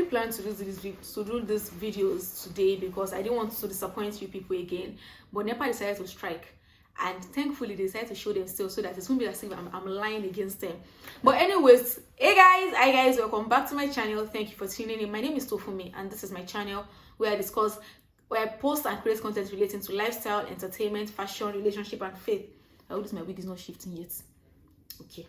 planned to do these videos today because I didn't want to disappoint you people again, but NEPA decided to strike, and thankfully they decided to show them still, so that it's gonna be as if I'm lying against them. But anyways, hi guys, welcome back to my channel. Thank you for tuning in. My name is Tofumi, and this is my channel where I post and create content relating to lifestyle, entertainment, fashion, relationship, and faith. I hope my wig is not shifting yet. Okay.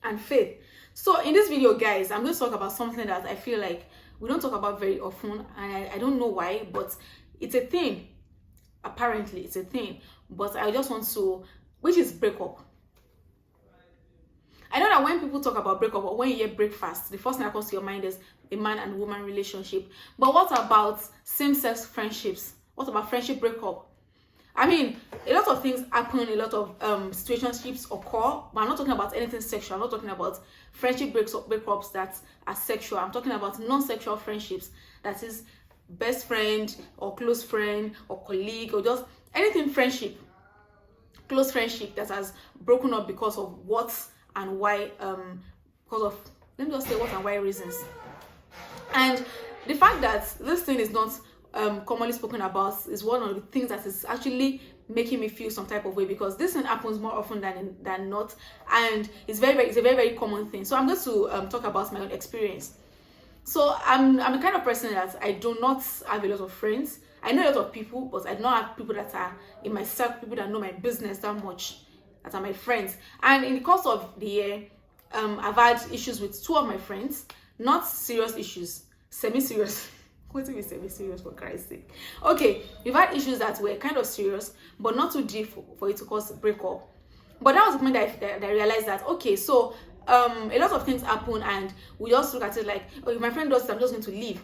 And faith. So in this video, guys, I'm going to talk about something that I feel like we don't talk about very often, and I don't know why, but it's a thing. Apparently it's a thing, but I just want to, which is breakup. I know that when people talk about breakup, or when you hear breakfast, the first thing that comes to your mind is a man and woman relationship. But what about same-sex friendships? What about friendship breakup? I mean, a lot of things happen, a lot of situationships occur, but I'm not talking about anything sexual. I'm not talking about friendship breakups that are sexual. I'm talking about non-sexual friendships, that is best friend or close friend or colleague, or just anything friendship, close friendship that has broken up because of what and why, because of, let me just say what and why reasons. And the fact that this thing is not commonly spoken about is one of the things that is actually making me feel some type of way, because this thing happens more often than not, and it's a very common thing. So I'm going to talk about my own experience. So I'm the kind of person that I do not have a lot of friends. I know a lot of people, but I do not have people that are in my circle, people that know my business that much, that are my friends. And in the course of the year, I've had issues with two of my friends. Not serious issues, semi-serious. What do we say serious, for Christ's sake? Okay, we've had issues that were kind of serious, but not too deep for it to cause a breakup. But that was the point that I realized that, okay, so a lot of things happen, and we just look at it like, oh, if my friend does it, I'm just going to leave.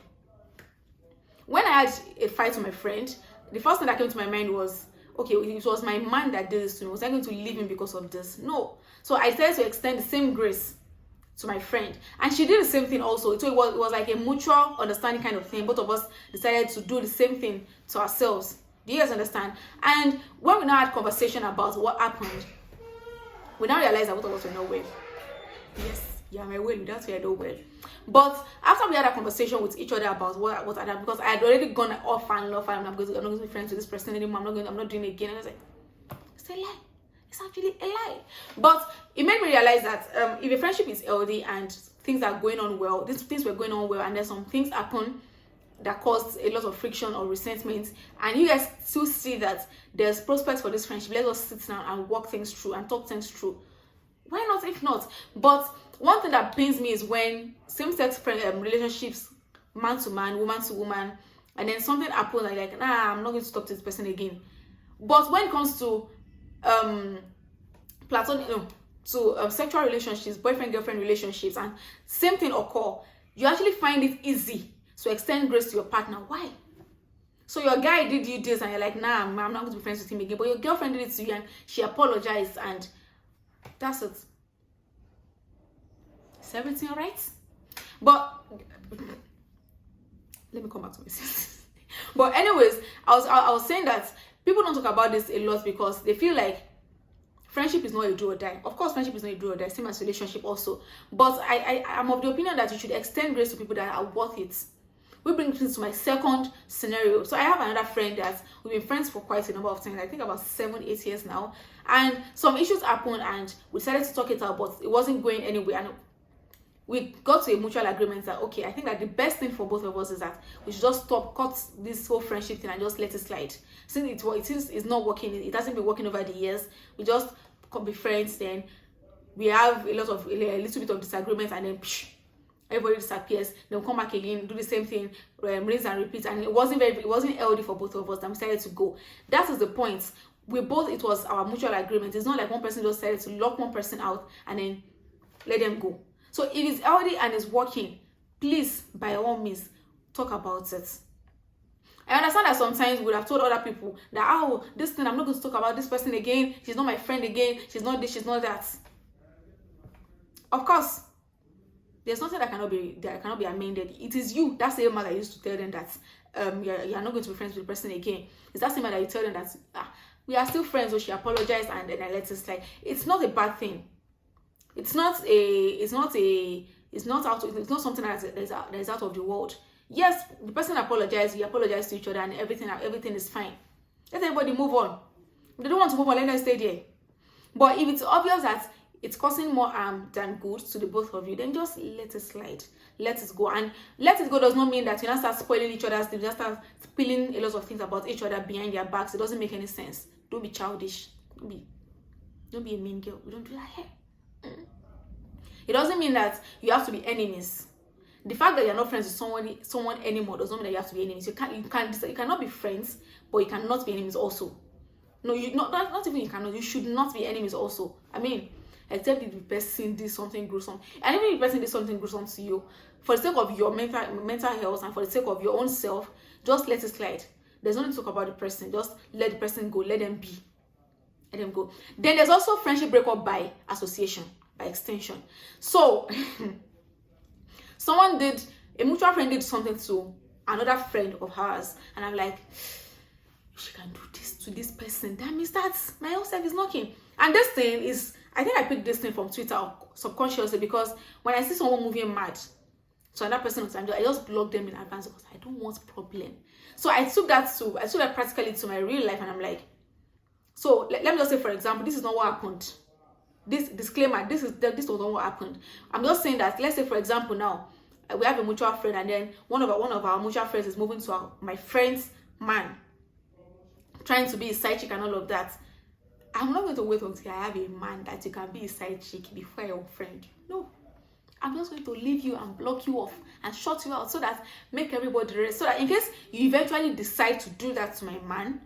When I had a fight with my friend, the first thing that came to my mind was, okay, it was my man that did this to me. Was I going to leave him because of this? No. So I decided to extend the same grace to my friend, and she did the same thing also. So it was like a mutual understanding kind of thing. Both of us decided to do the same thing to ourselves. Do you guys understand? And when we now had conversation about what happened, we now realized that both of us were not well. Yes, yeah, my well, that's why I don't well. But after we had a conversation with each other about what happened, because I had already gone off and off, and I'm not going to be friends with this person anymore. I'm not doing it again. And I was like, it's a lie. It's actually a lie. But it made me realize that if a friendship is healthy and things are going on well, these things were going on well, and then some things happen that caused a lot of friction or resentment, and you guys still see that there's prospects for this friendship, let us sit down and walk things through and talk things through. Why not, if not? But one thing that pains me is when same-sex relationships, man to man, woman to woman, and then something happens and like, nah, I'm not going to talk to this person again. But when it comes to sexual relationships, boyfriend-girlfriend relationships, and same thing occur, you actually find it easy to extend grace to your partner. Why? So your guy did you this, and you're like, nah, I'm not going to be friends with him again. But your girlfriend did it to you, and she apologized, and that's it. Is everything all right? But let me come back to this. But anyways, I was saying that people don't talk about this a lot because they feel like friendship is not a do or die. Of course, friendship is not a do or die, same as relationship also. But I'm of the opinion that you should extend grace to people that are worth it. We bring this to my second scenario. So I have another friend that we've been friends for quite a number of times. I think about 7-8 years now. And some issues happened, and we decided to talk it out, but it wasn't going anywhere. And we got to a mutual agreement that, okay, I think that the best thing for both of us is that we should just cut this whole friendship thing and just let it slide. Since it's not working, it hasn't been working over the years, we just be friends. Then we have a little bit of disagreement, and then everybody disappears. Then we come back again, do the same thing, rinse and repeat, and it wasn't healthy for both of us. Then we decided to go. That is the point. It was our mutual agreement. It's not like one person just decided to lock one person out and then let them go. So if it's healthy and it's working, please, by all means, talk about it. I understand that sometimes we would have told other people that, oh, this thing, I'm not going to talk about this person again. She's not my friend again. She's not this, she's not that. Of course, there's nothing that cannot be amended. It is you. That's the man that used to tell them that you're not going to be friends with the person again. It's that same man that you tell them that we are still friends, so she apologized and then I let it slide. It's not a bad thing. It's not a It's not something that is out of the world. Yes, the person apologized, we apologize to each other, and everything is fine. Let everybody move on. If they don't want to move on, let them stay there. But if it's obvious that it's causing more harm than good to the both of you, then just let it slide. Let it go. And let it go does not mean that you now start spoiling each other's things, just start spilling a lot of things about each other behind their backs. It doesn't make any sense. Don't be childish. Don't be a mean girl. You don't do that here. It doesn't mean that you have to be enemies. The fact that you're not friends with someone anymore does not mean that you have to be enemies. You cannot be friends, but you cannot be enemies also. No, not even you cannot. You should not be enemies also. I mean, except if the person did something gruesome. And even if the person did something gruesome to you, for the sake of your mental health and for the sake of your own self, just let it slide. There's no need to talk about the person. Just let the person go. Let them be. Let them go. Then there's also friendship breakup by association, by extension. So, a mutual friend did something to another friend of hers, and I'm like, she can do this to this person. That means that my own self is knocking. And this thing is, I think I picked this thing from Twitter subconsciously, because when I see someone moving mad, so another person, I just block them in advance because I don't want problem. So I took that practically to my real life, and I'm like, so let me just say, for example, this is not what happened. This disclaimer, this was not what happened. I'm just saying that, let's say, for example, now we have a mutual friend, and then one of our mutual friends is moving to my friend's man, trying to be his side chick and all of that. I'm not going to wait until I have a man that you can be his side chick before your friend. No. I'm just going to leave you and block you off and shut you out, so that make everybody rest. So that in case you eventually decide to do that to my man,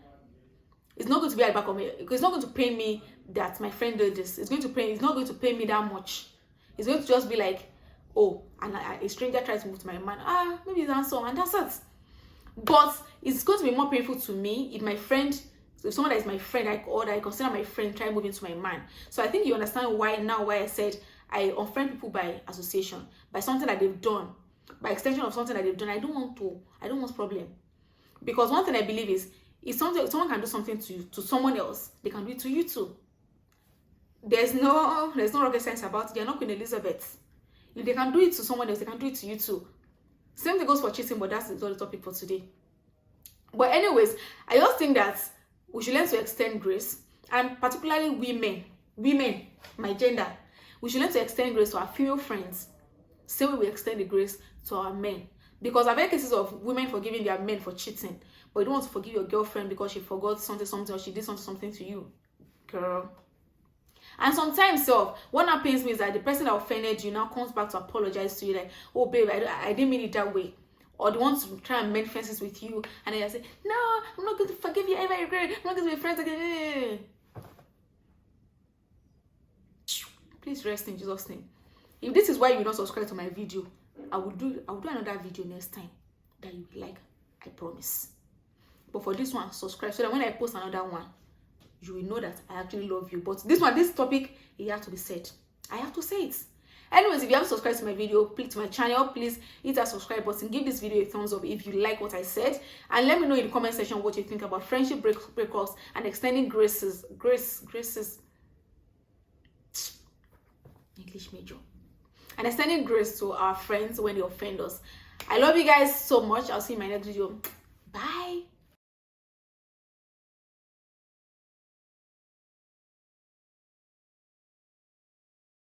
it's not going to be at the back of me. It's not going to pain me that my friend did this. It's not going to pay me that much. It's going to just be like, oh, and a stranger tries to move to my man. Maybe it's handsome, and that's it. But it's going to be more painful to me if someone that is my friend, or that I consider my friend, try moving to my man. So I think you understand why I said I unfriend people by association, by something that they've done, by extension of something that they've done. I don't want problem. Because one thing I believe is, if someone can do something to someone else, they can do it to you too. There's no rocket science about it. They're not Queen Elizabeth. If they can do it to someone else, they can do it to you too. Same thing goes for cheating, but that's not the topic for today. But anyways, I just think that we should learn to extend grace, and particularly women, my gender, we should learn to extend grace to our female friends. Same way we extend the grace to our men. Because I've heard cases of women forgiving their men for cheating, but you don't want to forgive your girlfriend because she forgot something, or she did something to you, girl. And sometimes, what now pains me is that the person that offended you now comes back to apologize to you, like, oh babe, I didn't mean it that way. Or they want to try and mend fences with you, and then they say, no, I'm not going to forgive you ever again. I'm not going to be friends again. Please rest in Jesus' name. If this is why you don't subscribe to my video, I will do another video next time that you will like, I promise. But for this one, subscribe, so that when I post another one, you will know that I actually love you. But this topic, it has to be said. I have to say it. Anyways, if you haven't subscribed to my video, please, to my channel, please hit that subscribe button. Give this video a thumbs up if you like what I said, and let me know in the comment section what you think about friendship breakups and extending graces. English major. And extending grace to our friends when they offend us. I love you guys so much. I'll see you in my next video. Bye.